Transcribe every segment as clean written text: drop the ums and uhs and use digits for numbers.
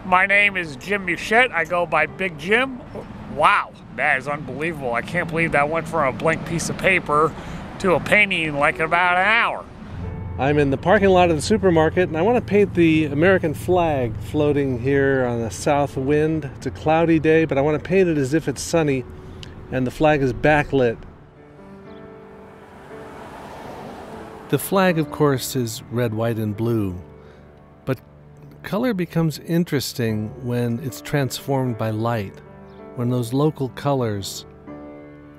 My name is Jim Muchette. I go by Big Jim. Wow, that is unbelievable. I can't believe that went from a blank piece of paper to a painting in like about an hour. I'm in the parking lot of the supermarket, and I want to paint the American flag floating here on a south wind. It's a cloudy day, but I want to paint it as if it's sunny, and the flag is backlit. The flag, of course, is red, white, and blue, but color becomes interesting when it's transformed by light, when those local colors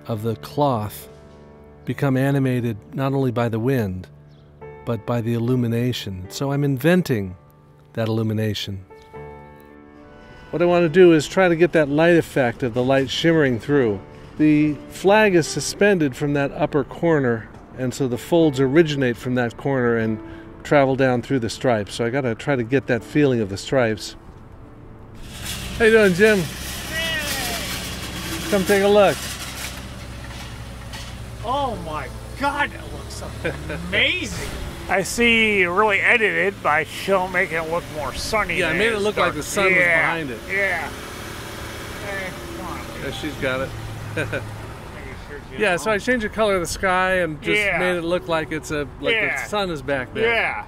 of the cloth become animated not only by the wind, but by the illumination. So I'm inventing that illumination. What I want to do is try to get that light effect of the light shimmering through. The flag is suspended from that upper corner, and so the folds originate from that corner and travel down through the stripes. So I got to try to get that feeling of the stripes. How you doing, Jim? Come take a look. Oh my God, that looks amazing. I see you really edited by making it look more sunny. Yeah, I made it look like the sun was behind it. Yeah. Hey, come on. Yeah, she's got it. Yeah, so I changed the color of the sky and just made it look like it's the sun is back there. Yeah.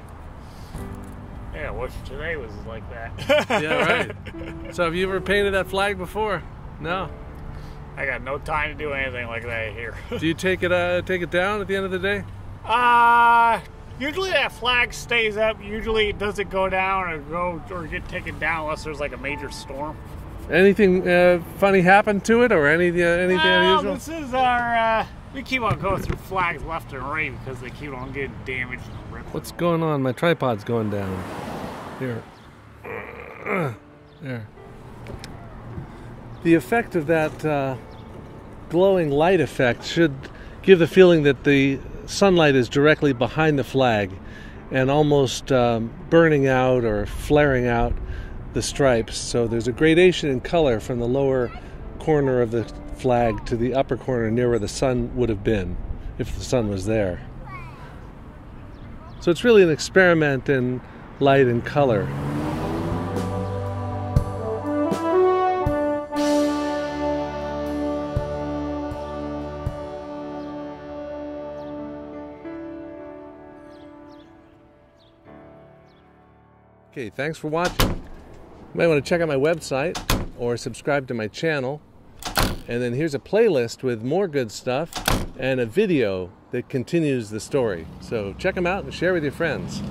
Yeah, I wish today was like that. Yeah, right. So have you ever painted that flag before? No. I got no time to do anything like that here. Do you take it down at the end of the day? Usually that flag stays up. Usually it doesn't go down or get taken down unless there's like a major storm. Anything funny happened to it, or anything unusual? This is our. We keep on going through flags left and right because they keep on getting damaged and ripped. What's going on? My tripod's going down. Here. There. The effect of that glowing light effect should give the feeling that the sunlight is directly behind the flag and almost burning out or flaring out the stripes. So there's a gradation in color from the lower corner of the flag to the upper corner near where the sun would have been if the sun was there. So it's really an experiment in light and color. Okay, thanks for watching. You might want to check out my website or subscribe to my channel. And then here's a playlist with more good stuff and a video that continues the story. So check them out and share with your friends.